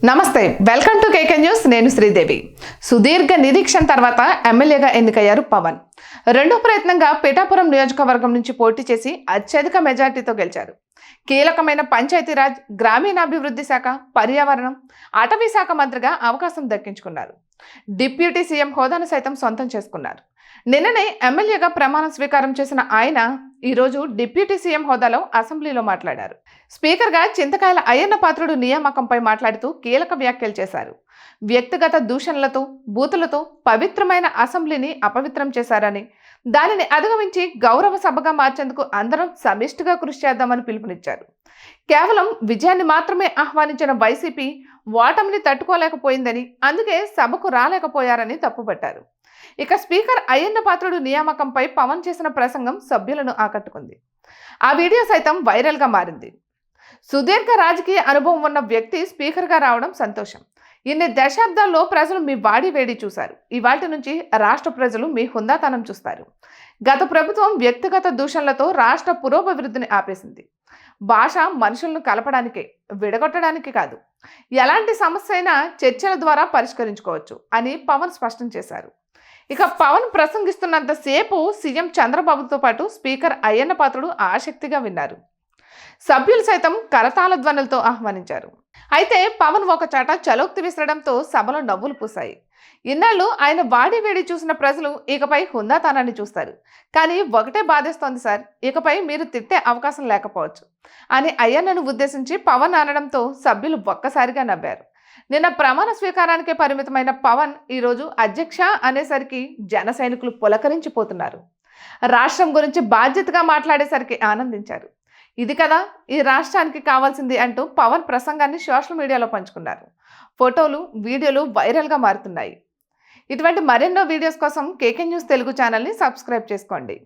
నమస్తే, welcome to KK news. నేను శ్రీదేవి. సుదీర్ఘ నిరీక్షణ తర్వాత ఎమ్మెల్యేగా ఎన్నికయ్యారు పవన్. రెండో ప్రయత్నంగా పిఠాపురం నియోజకవర్గం నుంచి పోటీ చేసి అత్యధిక మెజార్టీతో గెలిచారు. కీలకమైన పంచాయతీరాజ్, గ్రామీణాభివృద్ధి శాఖ, పర్యావరణం, అటవీ శాఖ మంత్రిగా అవకాశం దక్కించుకున్నారు. డిప్యూటీ సీఎం హోదాను సైతం సొంతం చేసుకున్నారు. నిన్ననే ఎమ్మెల్యేగా ప్రమాణ స్వీకారం చేసిన ఆయన ఈరోజు డిప్యూటీ సీఎం హోదాలో అసెంబ్లీలో మాట్లాడారు. స్పీకర్గా చింతకాయల అయ్యన్న పాత్రుడు నియామకంపై మాట్లాడుతూ కీలక వ్యాఖ్యలు చేశారు. వ్యక్తిగత దూషణలతో, బూతులతో పవిత్రమైన అసెంబ్లీని అపవిత్రం చేశారని, దానిని అధిగమించి గౌరవ సభగా మార్చేందుకు అందరం సమిష్టిగా కృషి చేద్దామని పిలుపునిచ్చారు. కేవలం విజయాన్ని మాత్రమే ఆహ్వానించిన వైసీపీ ఓటమిని తట్టుకోలేకపోయిందని, అందుకే సభకు రాలేకపోయారని తప్పుపట్టారు. ఇక స్పీకర్ అయ్యన్న పాత్రుడు నియామకంపై పవన్ చేసిన ప్రసంగం సభ్యులను ఆకట్టుకుంది. ఆ వీడియో సైతం వైరల్గా మారింది. సుదీర్ఘ రాజకీయ అనుభవం ఉన్న వ్యక్తి స్పీకర్గా రావడం సంతోషం. ఇన్ని దశాబ్దాల్లో ప్రజలు మీ వాడి వేడి చూశారు. ఇవాటి నుంచి రాష్ట్ర ప్రజలు మీ హుందాతనం చూస్తారు. గత ప్రభుత్వం వ్యక్తిగత దూషణలతో రాష్ట్ర పురోభివృద్ధిని ఆపేసింది. భాష మనుషులను కలపడానికే, విడగొట్టడానికి కాదు. ఎలాంటి సమస్య అయినా చర్చల ద్వారా పరిష్కరించుకోవచ్చు అని పవన్ స్పష్టం చేశారు. ఇక పవన్ ప్రసంగిస్తున్నంతసేపు సీఎం చంద్రబాబుతో పాటు స్పీకర్ అయ్యన్న పాత్రుడు ఆసక్తిగా విన్నారు. సభ్యులు సైతం కరతాళ ధ్వనులతో ఆహ్వానించారు. అయితే పవన్ ఒక చాట చలోక్తి విసరడంతో సభలో నవ్వులు పూసాయి. ఇన్నాళ్ళు ఆయన వాడి వేడి చూసిన ప్రజలు ఇకపై హుందాతనాన్ని చూస్తారు. కానీ ఒకటే బాధేస్తోంది సార్, ఇకపై మీరు తిట్టే అవకాశం లేకపోవచ్చు అని అయ్యన్నను ఉద్దేశించి పవన్ అనడంతో సభ్యులు ఒక్కసారిగా నవ్వారు. నిన్న ప్రమాణ స్వీకారానికే పరిమితమైన పవన్ ఈరోజు అధ్యక్ష అనేసరికి జన సైనికులు పులకరించిపోతున్నారు. రాష్ట్రం గురించి బాధ్యతగా మాట్లాడేసరికి ఆనందించారు. ఇది కదా ఈ రాష్ట్రానికి కావాల్సింది అంటూ పవన్ ప్రసంగాన్ని సోషల్ మీడియాలో పంచుకున్నారు. ఫోటోలు, వీడియోలు వైరల్గా మారుతున్నాయి. ఇటువంటి మరెన్నో వీడియోస్ కోసం కేకే న్యూస్ తెలుగు ఛానల్ని సబ్స్క్రైబ్ చేసుకోండి.